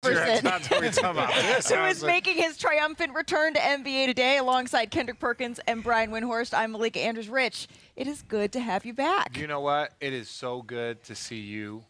That's what we're talking about. Who is making his triumphant return to NBA Today alongside Kendrick Perkins and Brian Windhorst. I'm Malika Andrews-Rich. It is good to have you back. You know what? It is so good to see you.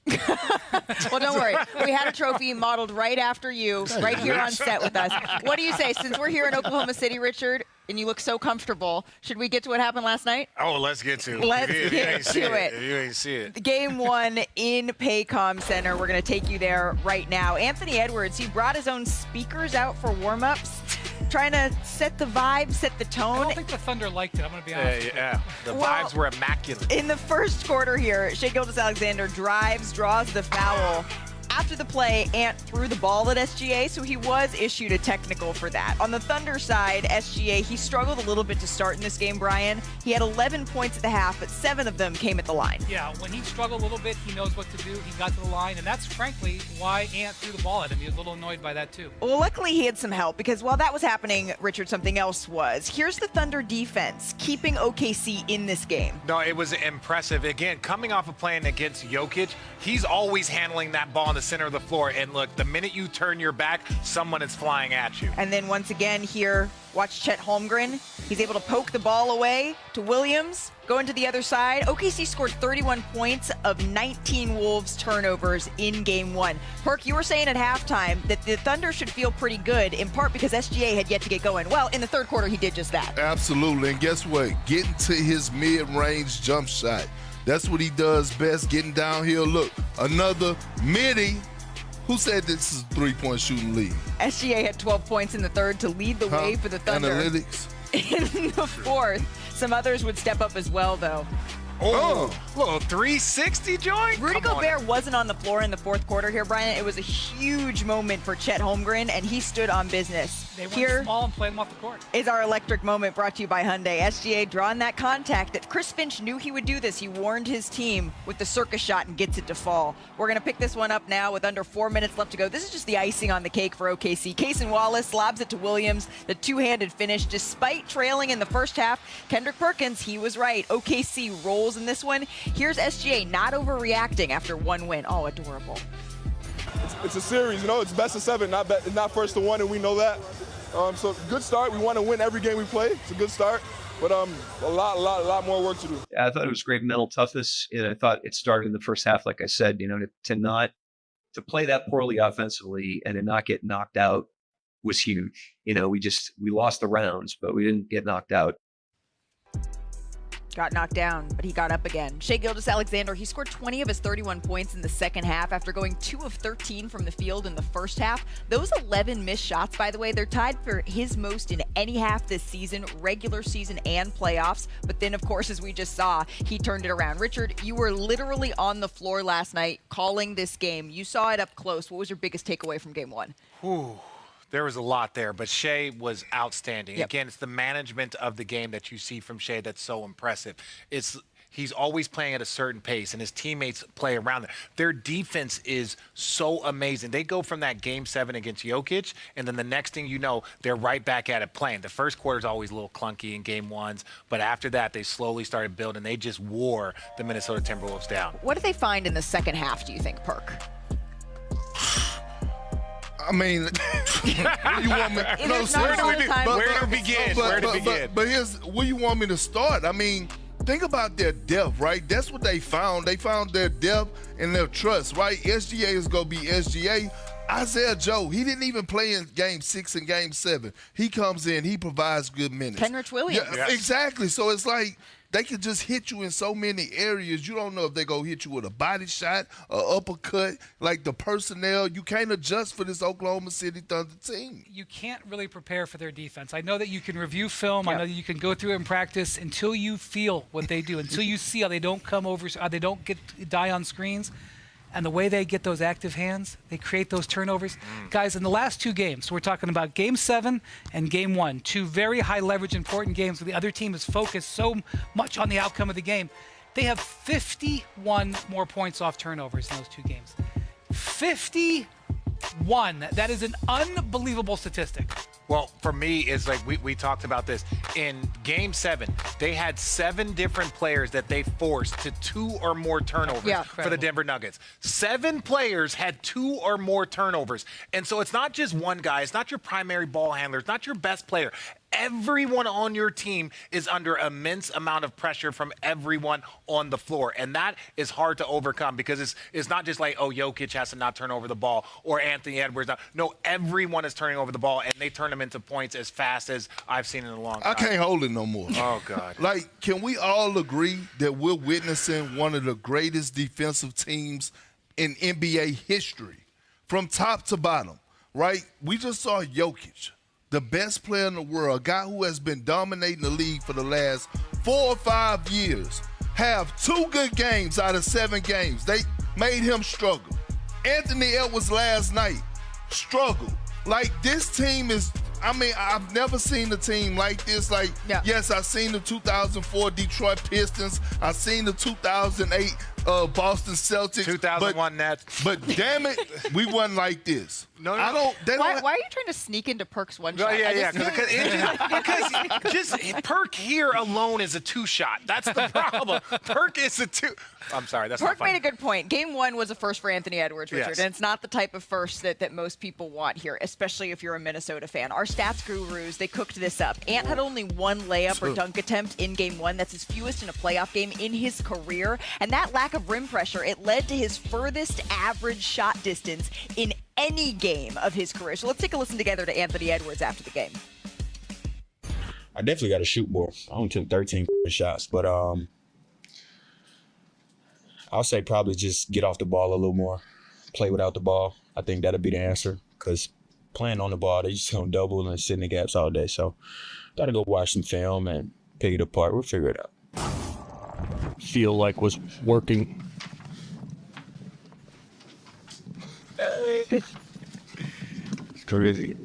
Well, don't worry. We had a trophy modeled right after you, right here on set with us. What do you say? Since we're here in Oklahoma City, Richard, and you look so comfortable, should we get to what happened last night? Oh, let's get to it. Let's get to it. If you ain't see it. Game 1 in Paycom Center. We're going to take you there right now. Anthony Edwards, he brought his own speakers out for warm-ups, trying to set the vibe, set the tone. I don't think the Thunder liked it. I'm going to be honest with you. Yeah. The vibes were immaculate. In the first quarter here, Shai Gilgeous-Alexander drives, draws the foul. After the play, Ant threw the ball at SGA, so he was issued a technical for that. On the Thunder side, SGA, he struggled a little bit to start in this game, Brian. He had 11 points at the half, but 7 of them came at the line. Yeah, when he struggled a little bit, he knows what to do. He got to the line, and that's frankly why Ant threw the ball at him. He was a little annoyed by that, too. Well, luckily he had some help, because while that was happening, Richard, something else was. Here's the Thunder defense, keeping OKC in this game. No, it was impressive. Again, coming off of playing against Jokic, he's always handling that ball in the center of the floor. And look, the minute you turn your back, someone is flying at you. And then once again here, watch Chet Holmgren. He's able to poke the ball away to Williams, going to the other side. OKC scored 31 points of 19 Wolves turnovers in Game 1. Perk, you were saying at halftime that the Thunder should feel pretty good, in part because SGA had yet to get going. Well, in the third quarter, he did just that. Absolutely. And guess what? Getting to his mid-range jump shot. That's what he does best, getting downhill. Look, another midi. Who said this is a three-point shooting league? SGA had 12 points in the third to lead the way for the Thunder. Analytics. In the fourth, some others would step up as well, though. Oh, little 360 joint? Rudy Gobert wasn't on the floor in the fourth quarter here, Brian. It was a huge moment for Chet Holmgren, and he stood on business. They went here small and played him off the court. Is our electric moment brought to you by Hyundai. SGA drawing that contact that Chris Finch knew he would do this. He warned his team with the circus shot and gets it to fall. We're going to pick this one up now with under 4 minutes left to go. This is just the icing on the cake for OKC. Cason Wallace lobs it to Williams, the two-handed finish. Despite trailing in the first half, Kendrick Perkins, he was right. OKC rolls in this one. Here's SGA not overreacting after one win. Oh, adorable. It's a series, you know. It's best of 7, not first to 1, and we know that. So good start. We want to win every game we play. It's a good start, but a lot more work to do. I thought it was great mental toughness, and I thought it started in the first half, like I said. You know, to play that poorly offensively and to not get knocked out was huge. You know, we lost the rounds, but we didn't get knocked out. Got knocked down, but he got up again. Shai Gilgeous-Alexander, he scored 20 of his 31 points in the second half after going 2 of 13 from the field in the first half. Those 11 missed shots, by the way, they're tied for his most in any half this season, regular season and playoffs. But then, of course, as we just saw, he turned it around. Richard, you were literally on the floor last night calling this game. You saw it up close. What was your biggest takeaway from Game 1? Ooh. There was a lot there, but Shai was outstanding. Yep. Again, it's the management of the game that you see from Shai that's so impressive. He's always playing at a certain pace, and his teammates play around there. Their defense is so amazing. They go from that Game 7 against Jokic, and then the next thing you know, they're right back at it playing. The first quarter is always a little clunky in Game 1s, but after that, they slowly started building. They just wore the Minnesota Timberwolves down. What did they find in the second half, do you think, Perk? I mean, what do you want me? Where to begin? But here's where you want me to start. I mean, think about their depth, right? That's what they found. They found their depth and their trust, right? SGA is gonna be SGA. Isaiah Joe, he didn't even play in Game 6 and Game 7. He comes in, he provides good minutes. Kenrich Williams. Yeah, yes. Exactly. So it's like they can just hit you in so many areas. You don't know if they're going to hit you with a body shot, an uppercut. Like the personnel, you can't adjust for this Oklahoma City Thunder team. You can't really prepare for their defense. I know that you can review film. Yep. I know that you can go through it in practice until you feel what they do, until you see how they don't come over, how they don't die on screens. And the way they get those active hands, they create those turnovers. Guys, in the last 2 games, so we're talking about Game 7 and Game 1, 2 very high-leverage, important games where the other team is focused so much on the outcome of the game. They have 51 more points off turnovers in those 2 games. 51. That is an unbelievable statistic. Well, for me, it's like we talked about this. In Game 7, they had 7 different players that they forced to 2 or more turnovers for the Denver Nuggets. 7 players had 2 or more turnovers. And so it's not just one guy. It's not your primary ball handler. It's not your best player. Everyone on your team is under immense amount of pressure from everyone on the floor. And that is hard to overcome because it's not just like, oh, Jokic has to not turn over the ball or Anthony Edwards. No, everyone is turning over the ball, and they turn them into points as fast as I've seen in a long time. I can't hold it no more. Oh, God. Like, can we all agree that we're witnessing one of the greatest defensive teams in NBA history from top to bottom, right? We just saw Jokic, the best player in the world, a guy who has been dominating the league for the last 4 or 5 years, have 2 good games out of 7 games. They made him struggle. Anthony Edwards last night struggled. Like, this team is, I mean, I've never seen a team like this. Like, yes, I've seen the 2004 Detroit Pistons. I've seen the 2008 Boston Celtics. 2001 Nets. But damn it, we wasn't like this. No. Why are you trying to sneak into Perk's one shot? Because just Perk here alone is a 2-shot. That's the problem. Perk is a 2. I'm sorry, that's Perk not funny. made a good point. Game 1 was a first for Anthony Edwards, Richard, Yes. and it's not the type of first that most people want here, especially if you're a Minnesota fan. Our stats gurus, they cooked this up. Ant had only 1 layup or dunk attempt in Game 1. That's his fewest in a playoff game in his career. And that lack of rim pressure, it led to his furthest average shot distance in any game of his career. So let's take a listen together to Anthony Edwards after the game. I definitely got to shoot more. I only took 13 shots, but I'll say probably just get off the ball a little more, play without the ball. I think that'll be the answer because playing on the ball, they just don't double and sit in the gaps all day. So got to go watch some film and pick it apart. We'll figure it out. Feel like was working. Crazy.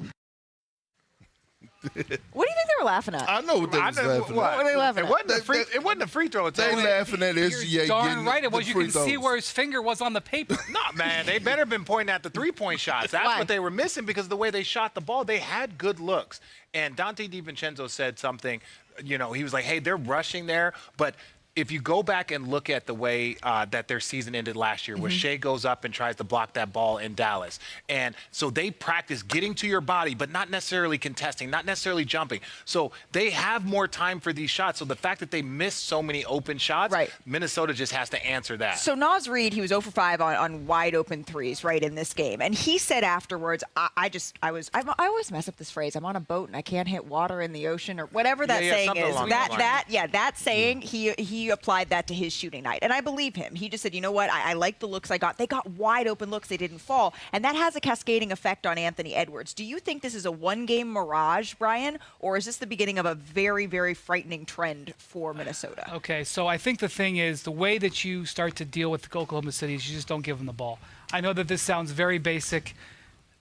What do you think they were laughing at? I know what they was laughing at. What were they laughing at? It wasn't a free throw. They laughing at SGA You're darn getting right it was. the You free can throws. see where his finger was on the paper. No, man, they better have been pointing at the 3-point shots. That's Why? what they were missing because of the way they shot the ball. They had good looks. And Dante DiVincenzo said something, he was like, hey, they're rushing there, but if you go back and look at the way that their season ended last year, where Shai goes up and tries to block that ball in Dallas. And so they practice getting to your body, but not necessarily contesting, not necessarily jumping. So they have more time for these shots. So the fact that they missed so many open shots, Minnesota just has to answer that. So Naz Reid, he was 0 for 5 on wide open threes, right, in this game. And he said afterwards, I always mess up this phrase. I'm on a boat and I can't hit water in the ocean or whatever that saying is. That saying, he applied that to his shooting night. And I believe him. He just said, you know what, I like the looks I got. They got wide open looks. They didn't fall. And that has a cascading effect on Anthony Edwards. Do you think this is a one-game mirage, Brian, or is this the beginning of a very, very frightening trend for Minnesota? Okay, so I think the thing is the way that you start to deal with Oklahoma City is you just don't give them the ball. I know that this sounds very basic.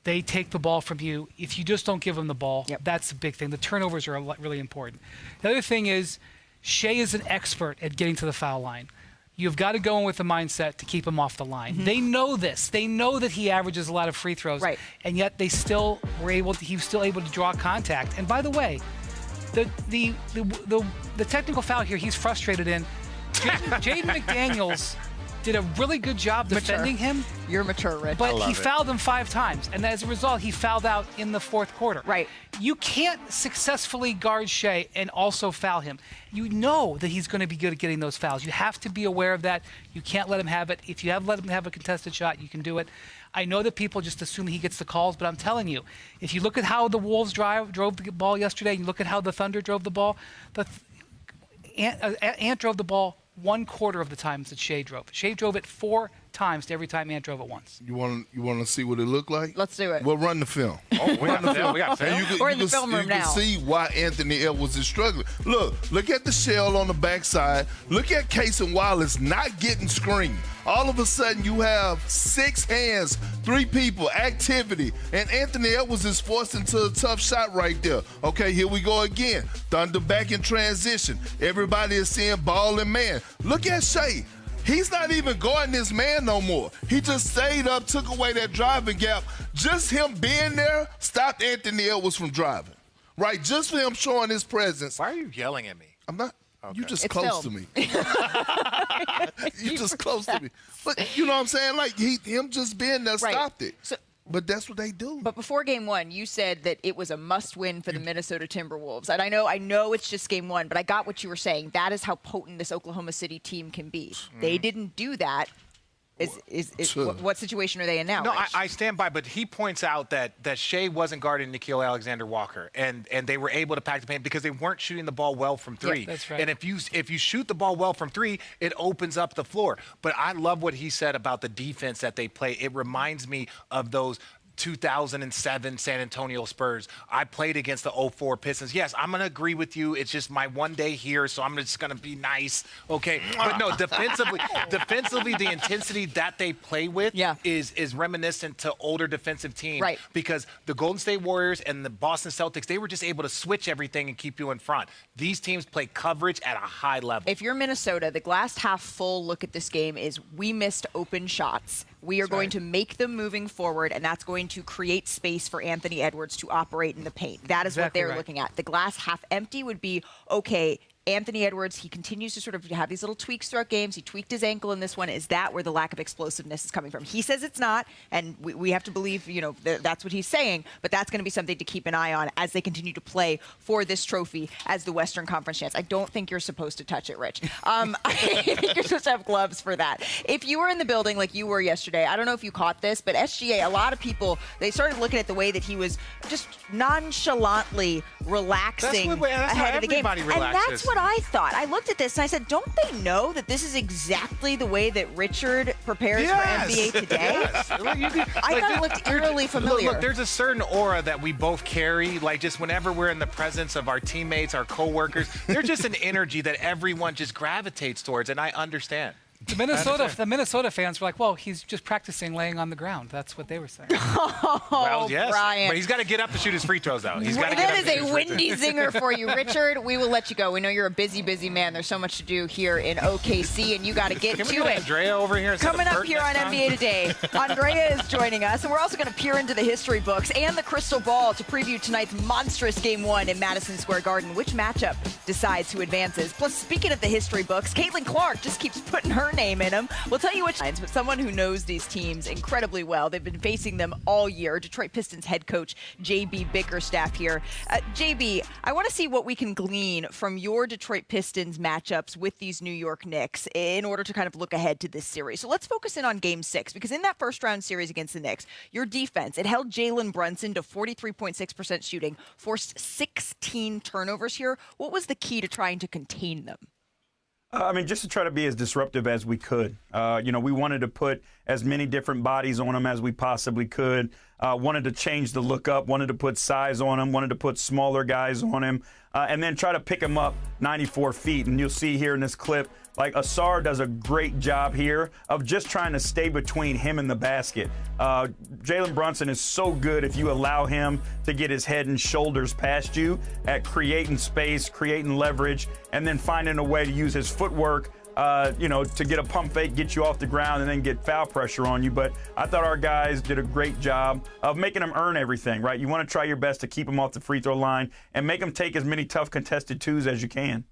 They take the ball from you. If you just don't give them the ball, that's the big thing. The turnovers are really important. The other thing is Shai is an expert at getting to the foul line. You've got to go in with the mindset to keep him off the line. They know this. They know that he averages a lot of free throws, and yet he was still able to draw contact. And by the way, the technical foul here, he's frustrated in. Jaden McDaniels did a really good job defending him. You're mature, Rich. But he fouled him 5 times, and as a result, he fouled out in the 4th quarter. Right. You can't successfully guard Shai and also foul him. You know that he's going to be good at getting those fouls. You have to be aware of that. You can't let him have it. If you have let him have a contested shot, you can do it. I know that people just assume he gets the calls, but I'm telling you, if you look at how the Wolves drove the ball yesterday, and you look at how the Thunder drove the ball, Ant drove the ball 1/4 of the times that Shai drove. Shai drove it 4 times to every time Ant drove it once. You want to see what it looked like? Let's do it. We'll run the film. We got film. We're in the film room now. You can see why Anthony Edwards is struggling. Look at the shell on the backside. Look at Casey Wallace not getting screened. All of a sudden, you have 6 hands, 3 people, activity, and Anthony Edwards is forced into a tough shot right there. Okay, here we go again. Thunder back in transition. Everybody is seeing ball and man. Look at Shai. He's not even guarding his man no more. He just stayed up, took away that driving gap. Just him being there stopped Anthony Edwards from driving. right? Just for him showing his presence. Why are you yelling at me? I'm not. Okay. You just It's close film. to me. You just close to me. But you know what I'm saying? Like him just being there Right. stopped it. So, But that's what they do. but before game one, you said that it was a must-win for the Minnesota Timberwolves. And I know it's just game one, but I got what you were saying. That is how potent this Oklahoma City team can be. They didn't do that. What situation are they in now? No, Rich? I stand by, but he points out that Shai wasn't guarding Nickeil Alexander-Walker, and they were able to pack the paint because they weren't shooting the ball well from three. Yeah, that's right. And if you shoot the ball well from three, it opens up the floor. But I love what he said about the defense that they play. It reminds me of those 2007 San Antonio Spurs. I played against the 04 Pistons. Yes, I'm going to agree with you. It's just my one day here, so I'm just going to be nice. Okay. But no, defensively, the intensity that they play with is reminiscent to older defensive teams. Right. Because the Golden State Warriors and the Boston Celtics, they were just able to switch everything and keep you in front. These teams play coverage at a high level. If you're Minnesota, the glass half full look at this game is we missed open shots. We are going to make them moving forward, and that's going to create space for Anthony Edwards to operate in the paint. That is what they're looking at. The glass half empty would be, okay, Anthony Edwards, he continues to sort of have these little tweaks throughout games. He tweaked his ankle in this one. Is that where the lack of explosiveness is coming from? He says it's not, and we have to believe, that's what he's saying, but that's going to be something to keep an eye on as they continue to play for this trophy as the Western Conference champs. I don't think you're supposed to touch it, Rich. I think you're supposed to have gloves for that. If you were in the building like you were yesterday, I don't know if you caught this, but SGA, a lot of people, they started looking at the way that he was just nonchalantly relaxing ahead of the game. Relaxes. And that's what I thought. I looked at this and I said, don't they know that this is exactly the way that Richard prepares for NBA today? Yes. I thought it looked eerily familiar. Look, there's a certain aura that we both carry. Like just whenever we're in the presence of our teammates, our coworkers, there's just an energy that everyone just gravitates towards, and I understand. The Minnesota fans were like, well, he's just practicing laying on the ground. That's what they were saying. Well, yes. Brian. But he's got to get up to shoot his free throws, though. He's got to get That up is to shoot a his free windy throws. zinger for you. Richard, we will let you go. We know you're a busy, busy man. There's so much to do here in OKC, and you got to get Can we to get it. Andrea over here? instead of Coming up Bert here on next time? NBA Today, Andrea is joining us, and we're also going to peer into the history books and the crystal ball to preview tonight's monstrous Game 1 in Madison Square Garden. Which matchup decides who advances? Plus, speaking of the history books, Caitlin Clark just keeps putting her name in them. We'll tell you which lines, but someone who knows these teams incredibly well. They've been facing them all year. Detroit Pistons head coach JB Bickerstaff here. JB, I want to see what we can glean from your Detroit Pistons matchups with these New York Knicks in order to kind of look ahead to this series. So let's focus in on Game 6, because in that first round series against the Knicks, your defense, it held Jalen Brunson to 43.6% shooting, forced 16 turnovers here. What was the key to trying to contain them? Just to try to be as disruptive as we could. We wanted to put as many different bodies on them as we possibly could. Wanted to change the look up, wanted to put size on him, wanted to put smaller guys on him, and then try to pick him up 94 feet. And you'll see here in this clip, like Asar does a great job here of just trying to stay between him and the basket. Jalen Brunson is so good if you allow him to get his head and shoulders past you at creating space, creating leverage, and then finding a way to use his footwork to get a pump fake, get you off the ground, and then get foul pressure on you. But I thought our guys did a great job of making them earn everything, right? You want to try your best to keep them off the free throw line and make them take as many tough contested twos as you can.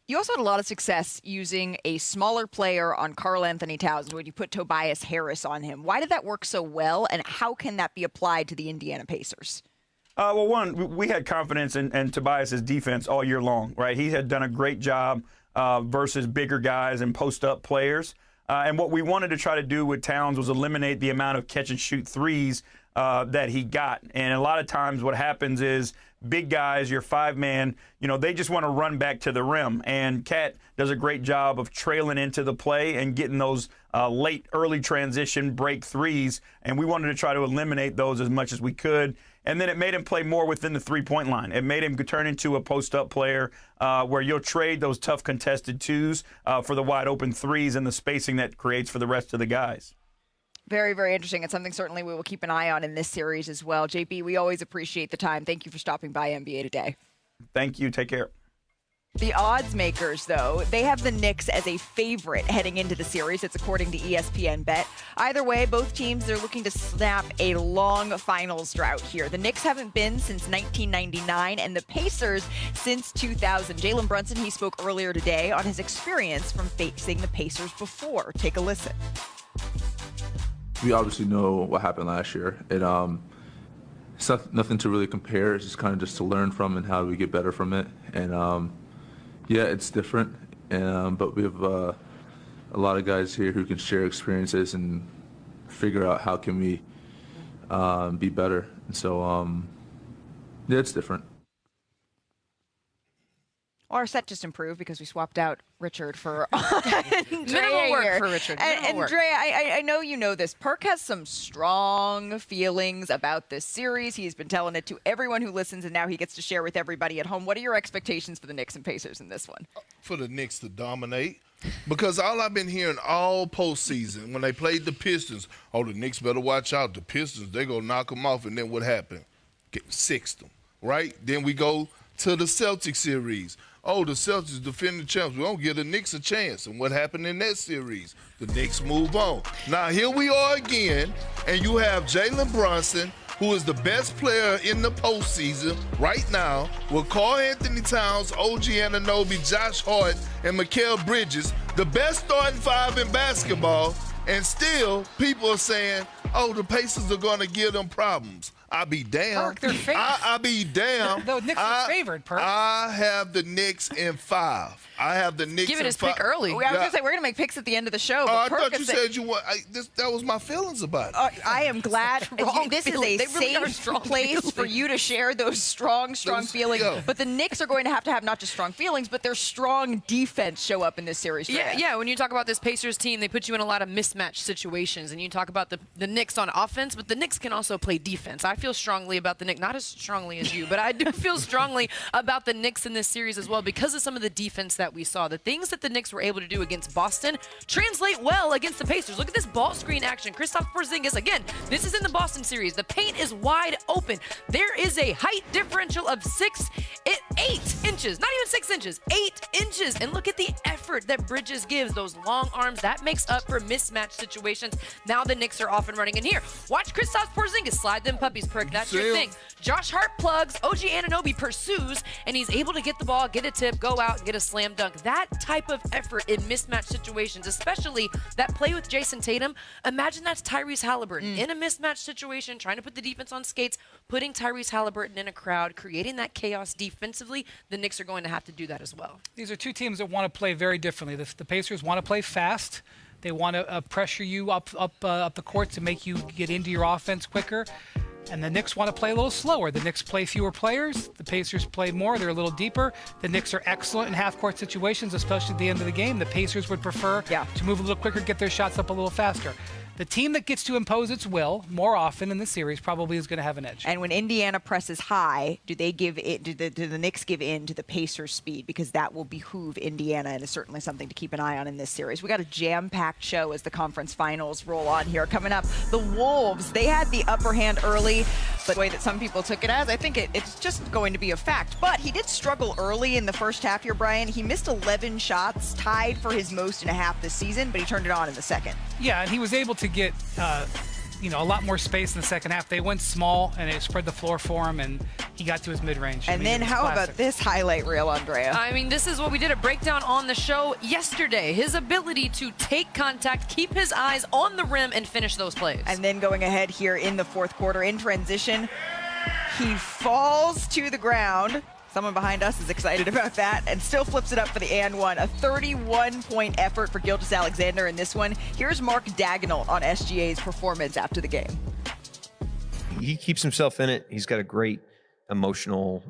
You also had a lot of success using a smaller player on Karl Anthony Towns when you put Tobias Harris on him. Why did that work so well, and how can that be applied to the Indiana Pacers? Well, one, we had confidence in Tobias' defense all year long, right? He had done a great job versus bigger guys and post-up players. And what we wanted to try to do with Towns was eliminate the amount of catch-and-shoot threes that he got. And a lot of times what happens is big guys, your five-man, they just want to run back to the rim. And Cat does a great job of trailing into the play and getting those late, early transition break threes. And we wanted to try to eliminate those as much as we could. And then it made him play more within the three-point line. It made him turn into a post-up player where you'll trade those tough contested twos for the wide-open threes and the spacing that creates for the rest of the guys. Very, very interesting. It's something certainly we will keep an eye on in this series as well. JP, we always appreciate the time. Thank you for stopping by NBA Today. Thank you. Take care. The odds makers, though, they have the Knicks as a favorite heading into the series. It's according to ESPN Bet. Either way, both teams, they're looking to snap a long finals drought here. The Knicks haven't been since 1999, and the Pacers since 2000. Jalen Brunson, he spoke earlier today on his experience from facing the Pacers before. Take a listen. We obviously know what happened last year. It's nothing to really compare. It's just kind of just to learn from and how we get better from it. And yeah, it's different. But we have a lot of guys here who can share experiences and figure out how can we be better. And so yeah, it's different. Well, our set just improved because we swapped out Richard for minimal work for Richard. And Drea, I know you know this. Perk has some strong feelings about this series. He's been telling it to everyone who listens, and now he gets to share with everybody at home. What are your expectations for the Knicks and Pacers in this one? For the Knicks to dominate. Because all I've been hearing all postseason, when they played the Pistons, oh, the Knicks better watch out. The Pistons, they're going to knock them off. And then what happened? Sixth them, right? Then we go to the Celtics series. Oh, the Celtics defending champs. We don't give the Knicks a chance. And what happened in that series? The Knicks move on. Now, here we are again, and you have Jalen Brunson, who is the best player in the postseason right now, with Karl Anthony Towns, OG Anunoby, Josh Hart, and Mikal Bridges, the best starting five in basketball, and still people are saying, oh, the Pacers are going to give them problems. I be damned. Perk, they're favored. I be damned. The Knicks are favored, Perk. I have the Knicks in 5. I have the Knicks Giving in his 5. pick early. I was going to say, we're going to make picks at the end of the show. But I Perk thought you is said you want. That was my feelings about it. I am glad. This is a They really are safe strong place feelings. for you to share those strong feelings. yeah. But the Knicks are going to have not just strong feelings, but their strong defense show up in this series. Yeah. When you talk about this Pacers team, they put you in a lot of mismatch situations, and you talk about the Knicks on offense, but the Knicks can also play defense. I feel strongly about the Knicks, not as strongly as you, but I do feel strongly about the Knicks in this series as well because of some of the defense that we saw. The things that the Knicks were able to do against Boston translate well against the Pacers. Look at this ball screen action. Kristaps Porzingis, again, this is in the Boston series. The paint is wide open. There is a height differential of 8 inches, not even 6 inches, 8 inches. And look at the effort that Bridges gives, those long arms. That makes up for mismatch situations. Now the Knicks are off and running in here. Watch Kristaps Porzingis slide them puppies, Perk. That's your thing. Josh Hart plugs, OG Anunoby pursues, and he's able to get the ball, get a tip, go out, and get a slam dunk. That type of effort in mismatch situations, especially that play with Jason Tatum, imagine that's Tyrese Halliburton in a mismatch situation, trying to put the defense on skates, putting Tyrese Halliburton in a crowd, creating that chaos defensively. The Knicks are going to have to do that as well. These are two teams that want to play very differently. The Pacers want to play fast. They want to pressure you up the court to make you get into your offense quicker. And the Knicks want to play a little slower. The Knicks play fewer players. The Pacers play more. They're a little deeper. The Knicks are excellent in half-court situations, especially at the end of the game. The Pacers would prefer to move a little quicker, get their shots up a little faster. The team that gets to impose its will more often in the series probably is going to have an edge. And when Indiana presses high, do they give it? Do the Knicks give in to the Pacers' speed? Because that will behoove Indiana, and is certainly something to keep an eye on in this series. We got a jam-packed show as the conference finals roll on here. Coming up, the Wolves, they had the upper hand early, but the way that some people took it as, I think it's just going to be a fact. But he did struggle early in the first half here, Brian. He missed 11 shots, tied for his most in a half this season, but he turned it on in the second. Yeah, and he was able to get a lot more space in the second half. They went small, and it spread the floor for him, and he got to his mid-range. And then how about this highlight reel, Andrea? I mean, this is what we did a breakdown on the show yesterday. His ability to take contact, keep his eyes on the rim, and finish those plays. And then going ahead here in the fourth quarter, in transition, he falls to the ground. Someone behind us is excited about that and still flips it up for the and one. A 31-point effort for Gilgeous-Alexander in this one. Here's Mark Daigneault on SGA's performance after the game. He keeps himself in it. He's got a great emotional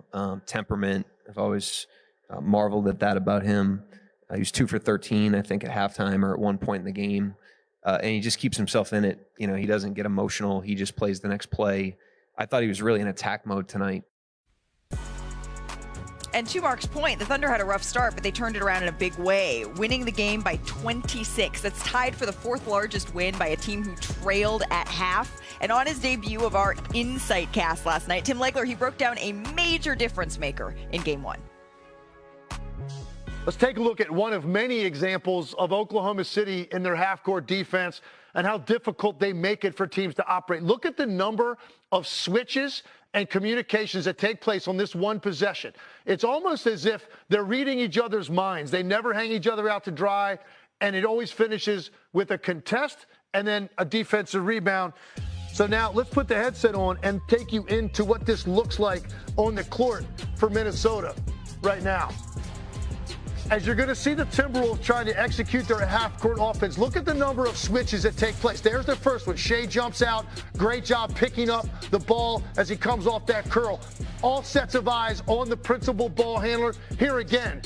temperament. I've always marveled at that about him. He was 2 for 13, I think, at halftime or at one point in the game. And he just keeps himself in it. You know, he doesn't get emotional. He just plays the next play. I thought he was really in attack mode tonight. And to Mark's point, the Thunder had a rough start, but they turned it around in a big way, winning the game by 26. That's tied for the 4th largest win by a team who trailed at half. And on his debut of our Insight cast last night, Tim Legler, he broke down a major difference maker in Game 1. Let's take a look at one of many examples of Oklahoma City in their half-court defense and how difficult they make it for teams to operate. Look at the number of switches and communications that take place on this one possession. It's almost as if they're reading each other's minds. They never hang each other out to dry, and it always finishes with a contest and then a defensive rebound. So now let's put the headset on and take you into what this looks like on the court for Minnesota right now. As you're going to see the Timberwolves trying to execute their half-court offense, look at the number of switches that take place. There's the first one. Shai jumps out. Great job picking up the ball as he comes off that curl. All sets of eyes on the principal ball handler. Here again,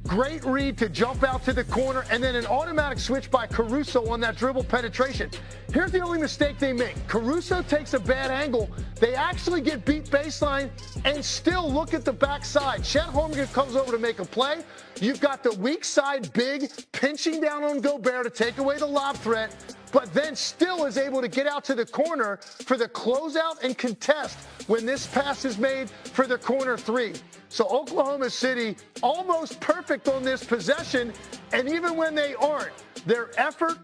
great read to jump out to the corner, and then an automatic switch by Caruso on that dribble penetration. Here's the only mistake they make. Caruso takes a bad angle. They actually get beat baseline and still look at the backside. Chet Holmgren comes over to make a play. You've got the weak side big pinching down on Gobert to take away the lob threat, but then still is able to get out to the corner for the closeout and contest when this pass is made for the corner three. So Oklahoma City almost perfect on this possession, and even when they aren't, their effort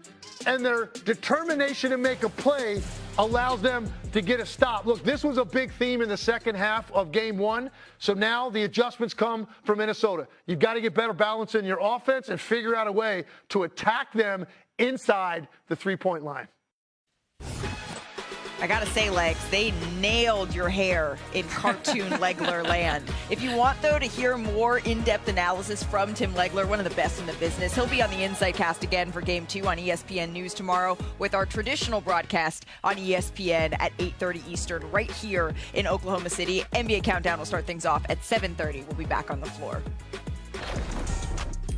and their determination to make a play allows them to get a stop. Look, this was a big theme in the second half of game one, so now the adjustments come from Minnesota. You've got to get better balance in your offense and figure out a way to attack them inside the three-point line. I gotta say, Legs, they nailed your hair in cartoon Legler land. If you want, though, to hear more in-depth analysis from Tim Legler, one of the best in the business, he'll be on the Insight Cast again for Game 2 on ESPN News tomorrow with our traditional broadcast on ESPN at 8:30 Eastern right here in Oklahoma City. NBA Countdown will start things off at 7:30. We'll be back on the floor.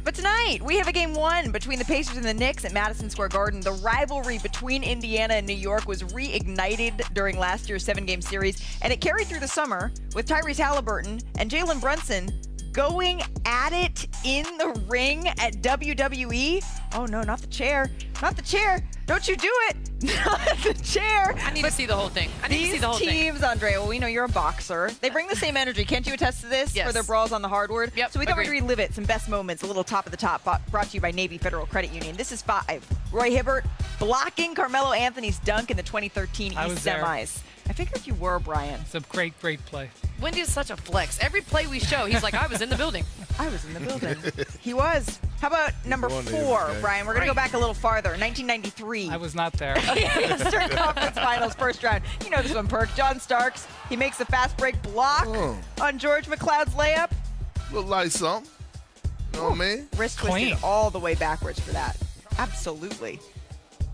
But tonight, we have a game one between the Pacers and the Knicks at Madison Square Garden. The rivalry between Indiana and New York was reignited during last year's 7-game series, and it carried through the summer with Tyrese Halliburton and Jalen Brunson going at it in the ring at WWE. Oh, no, not the chair. Not the chair. Don't you do it. Not the chair. I need to see the whole thing. I need to see the whole thing. These teams, Andrea, well, we know you're a boxer. They bring the same energy. Can't you attest to this? Yes. For their brawls on the hardwood? Yep, So we thought agreed. we'd relive it. Some best moments, a little top of the top, brought to you by Navy Federal Credit Union. This is 5. Roy Hibbert blocking Carmelo Anthony's dunk in the 2013 I East was there. Semis. I figured you were, Brian. It's a great, great play. Wendy is such a flex. Every play we show, he's like, I was in the building. I was in the building. He was. How about number Won 4, every game. Brian? We're going to go back a little farther. 1993. I was not there. Eastern Conference Finals first round. You know this one, Perk. John Starks. He makes the fast break block on George McLeod's layup. Look like something. You know what I mean? Wrist Clean. twisted all the way backwards for that. Absolutely.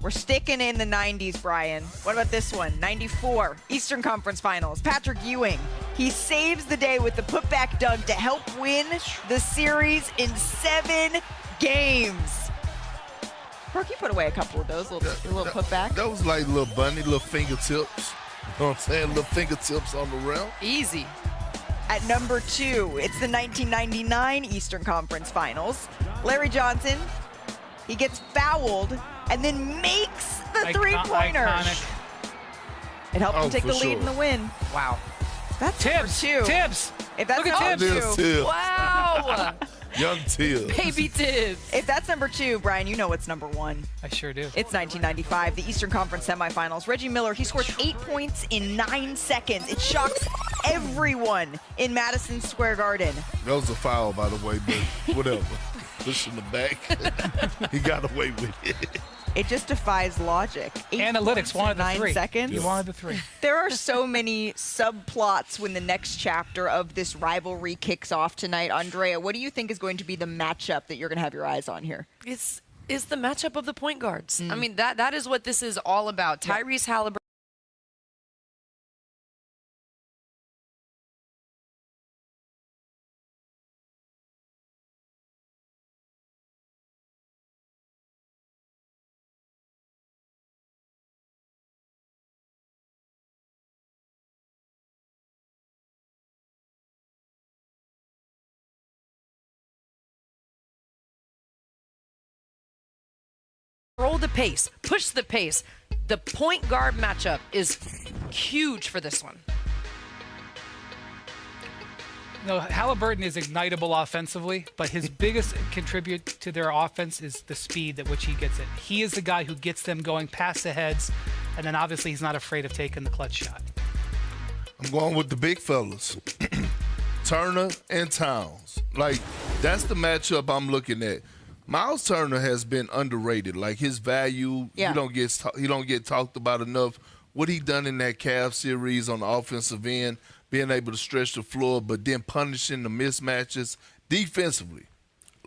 We're sticking in the 90s, Brian. What about this one? 94, Eastern Conference Finals. Patrick Ewing. He saves the day with the putback dunk to help win the series in 7 games. Brooke, you put away a couple of those, little putback. That was like little bunny, little fingertips. You know what I'm saying? Little fingertips on the rim. Easy. At number 2, it's the 1999 Eastern Conference Finals. Larry Johnson, he gets fouled and then makes the three-pointer. Iconic. It helped him take for the lead sure. in the win. Wow. That's Tibbs. number 2. Tibbs. If that's Look at number Tibbs. 2, Tibbs. Wow. Young Tibbs. Baby Tibbs. if that's number 2, Brian, you know what's number 1. I sure do. It's 1995, the Eastern Conference semifinals. Reggie Miller, he scores 8 points in 9 seconds. It shocks everyone in Madison Square Garden. That was a foul, by the way, but whatever. Push in the back. He got away with it. It just defies logic. 8 Analytics points in wanted the 9 3. seconds. You wanted the 3. There are so many subplots when the next chapter of this rivalry kicks off tonight. Andrea, what do you think is going to be the matchup that you're going to have your eyes on here? It's the matchup of the point guards. I mean, that is what this is all about. Tyrese Halliburton. Roll the pace, push the pace. The point guard matchup is huge for this one. No, Halliburton is ignitable offensively, but his biggest contribute to their offense is the speed at which he gets it. He is the guy who gets them going past the heads, and then obviously he's not afraid of taking the clutch shot. I'm going with the big fellas, Turner and Towns. Like, that's the matchup I'm looking at. Miles Turner has been underrated. Like, his value, he don't get talked about enough. What he done in that Cavs series on the offensive end, being able to stretch the floor, but then punishing the mismatches defensively,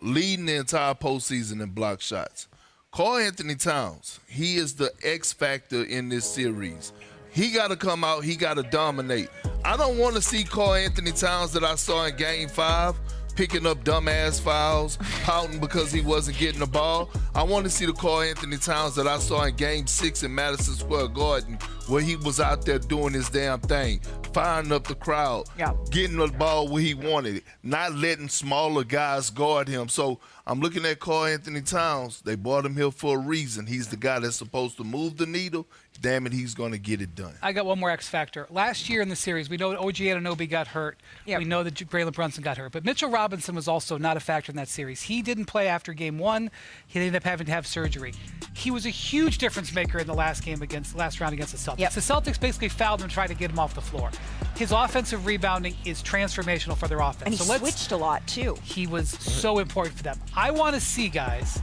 leading the entire postseason in block shots. Karl Anthony Towns, he is the X factor in this series. He got to come out. He got to dominate. I don't want to see Karl Anthony Towns that I saw in Game 5 picking up dumbass fouls, pouting because he wasn't getting the ball. I want to see the Karl Anthony Towns that I saw in Game 6 in Madison Square Garden, where he was out there doing his damn thing, firing up the crowd, getting the ball where he wanted it, not letting smaller guys guard him. So I'm looking at Karl Anthony Towns. They brought him here for a reason. He's the guy that's supposed to move the needle. Damn it, he's going to get it done. I got one more X factor. Last year in the series, we know OG Anunoby got hurt. We know that Braylon Brunson got hurt. But Mitchell Robinson was also not a factor in that series. He didn't play after Game 1. He ended up having to have surgery. He was a huge difference maker in the last round against the Celtics. The Celtics basically fouled him and tried to get him off the floor. His offensive rebounding is transformational for their offense. And he switched a lot, too. He was so important for them. I want to see, guys,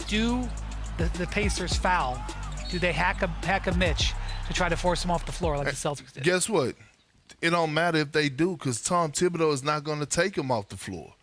do the Pacers foul? Do they hack a Mitch to try to force him off the floor like the Celtics did? Guess what? It don't matter if they do, because Tom Thibodeau is not going to take him off the floor.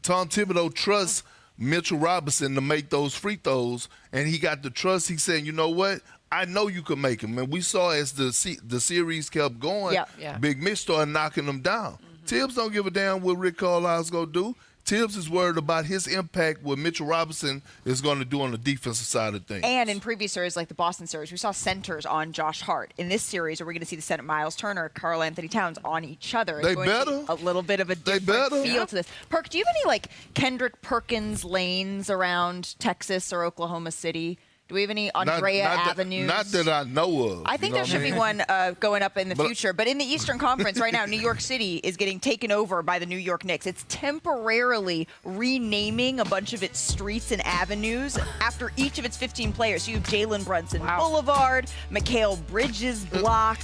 Tom Thibodeau trusts Mitchell Robinson to make those free throws, and he got the trust. He's saying, you know what? I know you can make them. And we saw as the series kept going, Big Mitch started knocking them down. Tibbs don't give a damn what Rick Carlisle's going to do. Tibbs is worried about his impact, what Mitchell Robinson is going to do on the defensive side of things. And in previous series, like the Boston series, we saw centers on Josh Hart. In this series, are we going to see the center Miles Turner, Karl Anthony Towns on each other? They better. A little bit of a different feel to this. Perk, do you have any like Kendrick Perkins lanes around Texas or Oklahoma City? Do we have any Andrea Avenues? Not that I know of. I think there should be one going up in the future. But in the Eastern Conference right now, New York City is getting taken over by the New York Knicks. It's temporarily renaming a bunch of its streets and avenues after each of its 15 players. So you have Jalen Brunson Boulevard, Mikal Bridges Block.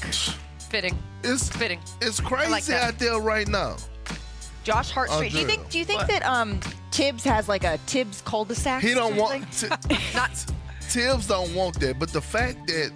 Fitting. It's fitting. It's crazy out there right now. Josh Hart Street. Do you think that Tibbs has like a Tibbs cul-de-sac? He don't want Tibbs don't want that, but the fact that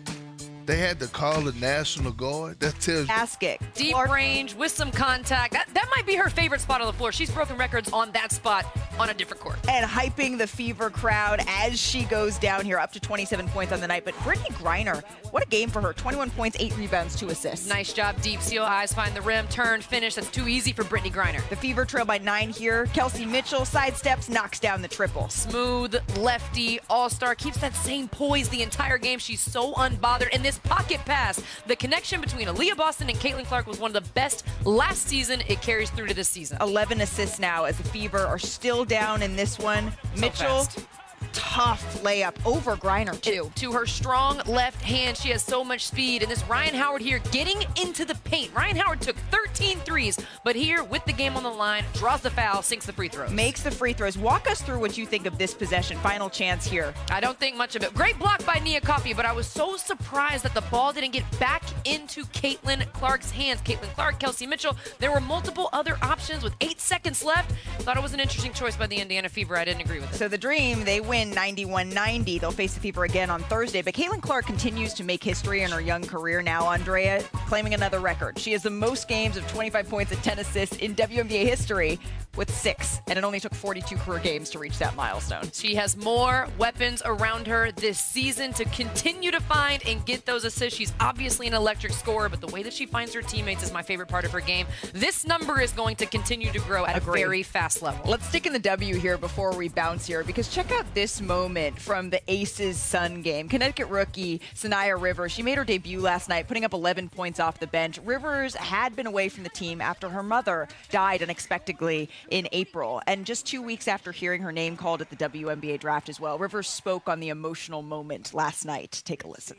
they had to call the National Guard, that tells you. Deep range with some contact. That might be her favorite spot on the floor. She's broken records on that spot on a different court. And hyping the Fever crowd as she goes down here, up to 27 points on the night. But Brittany Griner, what a game for her. 21 points, 8 rebounds, 2 assists. Nice job, deep seal, eyes find the rim, turn, finish. That's too easy for Brittany Griner. The Fever trail by 9 here. Kelsey Mitchell sidesteps, knocks down the triple. Smooth, lefty, all-star, keeps that same poise the entire game. She's so unbothered. And this pocket pass, the connection between Aaliyah Boston and Caitlin Clark was one of the best last season. It carries through to this season. 11 assists now as the Fever are still down in this one. So Mitchell, fast. tough layup over Griner, too. To her strong left hand, she has so much speed. And this Ryan Howard here getting into the paint. Ryan Howard took 13 threes, but here with the game on the line, draws the foul, sinks the free throws. Makes the free throws. Walk us through what you think of this possession. Final chance here. I don't think much of it. Great block by Nia Coffey, but I was so surprised that the ball didn't get back into Caitlin Clark's hands. Caitlin Clark, Kelsey Mitchell. There were multiple other options with 8 seconds left. Thought it was an interesting choice by the Indiana Fever. I didn't agree with it. So the Dream, they win 91-90. They'll face the Fever again on Thursday. But Caitlin Clark continues to make history in her young career now. Andrea claiming another record. She has the most games of 25 points and 10 assists in WNBA history with 6. And it only took 42 career games to reach that milestone. She has more weapons around her this season to continue to find and get those assists. She's obviously an electric scorer, but the way that she finds her teammates is my favorite part of her game. This number is going to continue to grow at a very fast level. Let's stick in the W here before we bounce here, because check out this moment from the Aces Sun game. Connecticut rookie Sanaya Rivers, she made her debut last night, putting up 11 points off the bench. Rivers had been away from the team after her mother died unexpectedly in April, and just 2 weeks after hearing her name called at the WNBA draft as well. Rivers spoke on the emotional moment last night. Take a listen.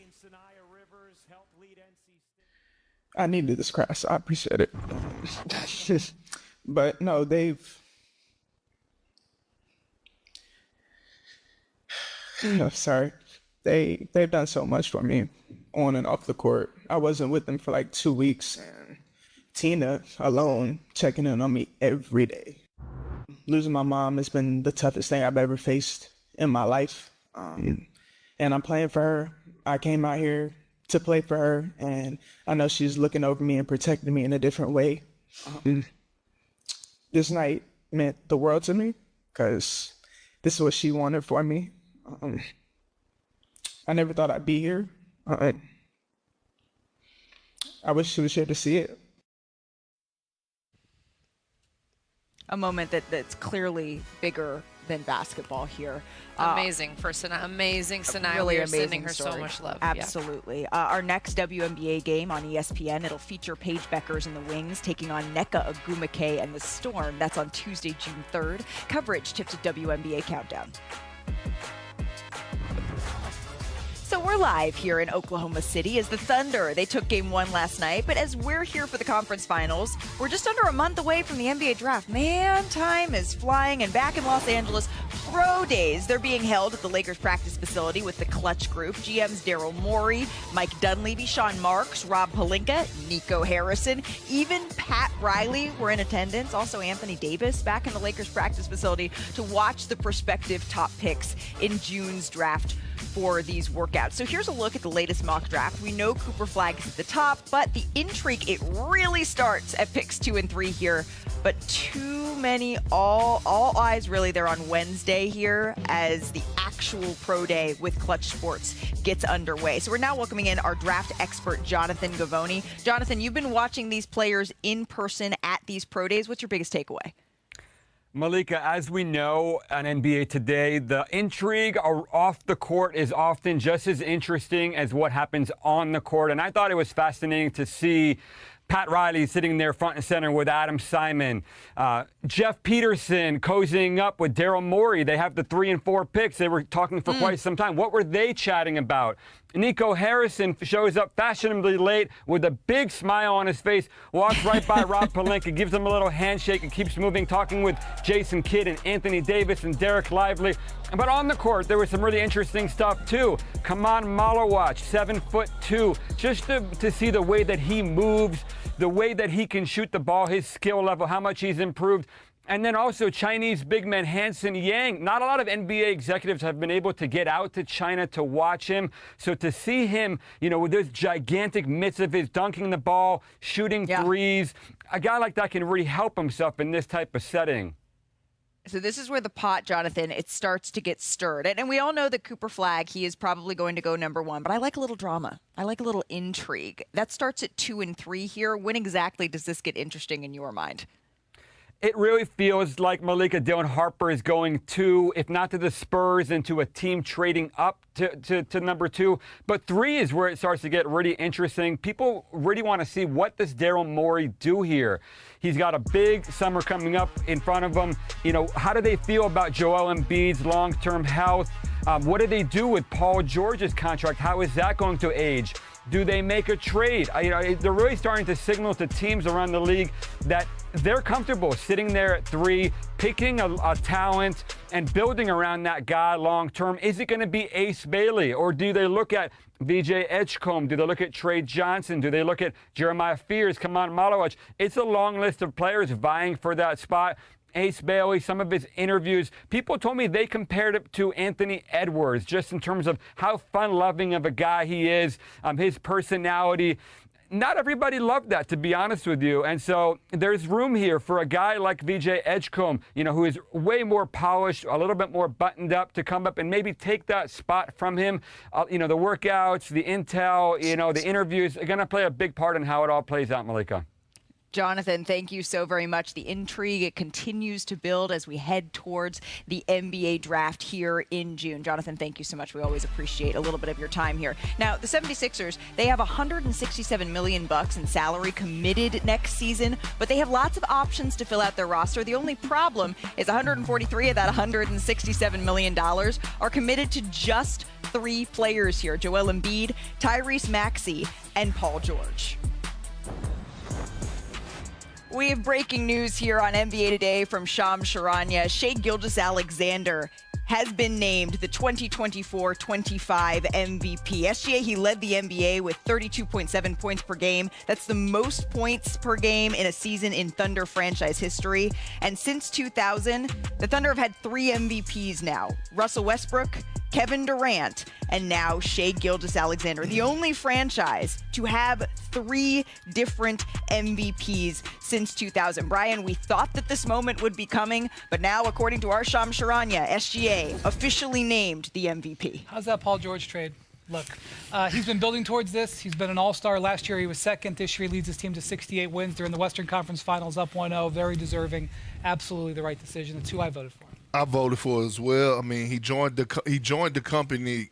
I needed this, Crass. I appreciate it. But no, they've done so much for me on and off the court. I wasn't with them for like 2 weeks, and Tina alone checking in on me every day. Losing my mom has been the toughest thing I've ever faced in my life. And I'm playing for her. I came out here to play for her, and I know she's looking over me and protecting me in a different way. This night meant the world to me because this is what she wanted for me. I never thought I'd be here. I wish she was here to see it. A moment that's clearly bigger than basketball here. Amazing Sanaa. Really We're sending her story. so much love. Absolutely. Yeah. Our next WNBA game on ESPN, it'll feature Paige Beckers and the Wings taking on Nneka Ogwumike and the Storm. That's on Tuesday, June 3rd. Coverage tips at WNBA Countdown. So we're live here in Oklahoma City as the Thunder. They took game 1 last night, but as we're here for the conference finals, we're just under a month away from the NBA draft. Man, time is flying, and back in Los Angeles, pro days. They're being held at the Lakers practice facility with the Clutch Group. GMs Daryl Morey, Mike Dunleavy, Sean Marks, Rob Pelinka, Nico Harrison, even Pat Riley were in attendance. Also Anthony Davis back in the Lakers practice facility to watch the prospective top picks in June's draft for these workouts. So here's a look at the latest mock draft. We know Cooper Flagg is at the top, but the intrigue, it really starts at picks 2 and 3 here. But too many, all eyes really there on Wednesday here as the actual pro day with Clutch Sports gets underway. So we're now welcoming in our draft expert, Jonathan Gavoni. Jonathan, you've been watching these players in person at these pro days. What's your biggest takeaway? Malika, as we know on NBA Today, the intrigue off the court is often just as interesting as what happens on the court. And I thought it was fascinating to see Pat Riley sitting there front and center with Adam Simon. Jeff Peterson cozying up with Daryl Morey. They have the 3 and 4 picks. They were talking for quite some time. What were they chatting about? Nico Harrison shows up fashionably late with a big smile on his face, walks right by Rob Pelinka, gives him a little handshake and keeps moving, talking with Jason Kidd and Anthony Davis and Derek Lively. But on the court, there was some really interesting stuff too. Kaman Malawach, 7'2", just to see the way that he moves, the way that he can shoot the ball, his skill level, how much he's improved. And then also Chinese big man Hansen Yang. Not a lot of NBA executives have been able to get out to China to watch him. So to see him, with those gigantic mitts of his, dunking the ball, shooting threes, a guy like that can really help himself in this type of setting. So this is where the pot, Jonathan, it starts to get stirred. And we all know that Cooper Flagg, he is probably going to go number 1, but I like a little drama. I like a little intrigue. That starts at 2 and 3 here. When exactly does this get interesting in your mind? It really feels like Malika Dylan Harper is going to, if not to the Spurs, into a team trading up to number 2. But 3 is where it starts to get really interesting. People really want to see, what does Daryl Morey do here? He's got a big summer coming up in front of him. How do they feel about Joel Embiid's long-term health? What do they do with Paul George's contract? How is that going to age? Do they make a trade? They're really starting to signal to teams around the league that they're comfortable sitting there at 3, picking a talent and building around that guy long term. Is it going to be Ace Bailey, or do they look at VJ Edgecombe? Do they look at Trey Johnson? Do they look at Jeremiah Fears, Kaman Malawach? It's a long list of players vying for that spot. Ace Bailey, some of his interviews, people told me they compared it to Anthony Edwards, just in terms of how fun-loving of a guy he is, his personality. Not everybody loved that, to be honest with you. And so there's room here for a guy like VJ Edgecombe, who is way more polished, a little bit more buttoned up, to come up and maybe take that spot from him. The workouts, the intel, the interviews are going to play a big part in how it all plays out, Malika. Jonathan, thank you so very much. The intrigue, it continues to build as we head towards the NBA draft here in June. Jonathan, thank you so much. We always appreciate a little bit of your time here. Now, the 76ers, they have $167 million in salary committed next season, but they have lots of options to fill out their roster. The only problem is 143 of that $167 million are committed to just 3 players here: Joel Embiid, Tyrese Maxey, and Paul George. We have breaking news here on NBA Today from Shams Charania. Shai Gilgeous-Alexander has been named the 2024-25 MVP. SGA, he led the NBA with 32.7 points per game. That's the most points per game in a season in Thunder franchise history. And since 2000, the Thunder have had 3 MVPs now. Russell Westbrook, Kevin Durant, and now Shai Gilgeous-Alexander, the only franchise to have 3 different MVPs since 2000. Brian, we thought that this moment would be coming, but now, according to our Shams Charania, SGA officially named the MVP. How's that Paul George trade? Look, he's been building towards this. He's been an all-star. Last year he was second. This year he leads his team to 68 wins. They're in the Western Conference Finals, up 1-0. Very deserving. Absolutely the right decision. That's who I voted for. I voted for it as well. I mean, he joined the company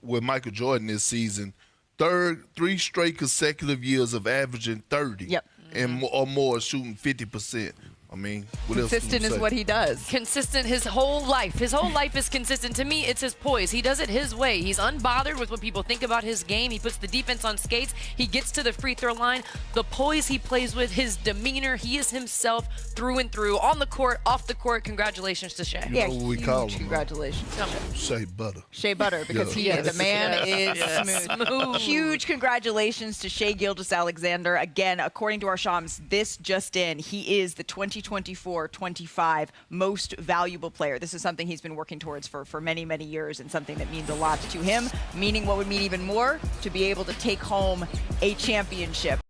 with Michael Jordan this season. 3 straight consecutive years of averaging 30. Yep. And or more, shooting 50%. I mean, what consistent else is what he does. Consistent his whole life. His whole life is consistent. To me, it's his poise. He does it his way. He's unbothered with what people think about his game. He puts the defense on skates. He gets to the free throw line. The poise he plays with, his demeanor, he is himself through and through. On the court, off the court. Congratulations to Shai. You know what we call him? Congratulations. Shea Butter. Shea Butter, because the man is smooth. Huge congratulations to Shai Gilgeous-Alexander. Again, according to our Shams, this just in, he is the 2024-25 most valuable player. This is something he's been working towards for many, many years, and something that means a lot to him, meaning what would mean even more, to be able to take home a championship.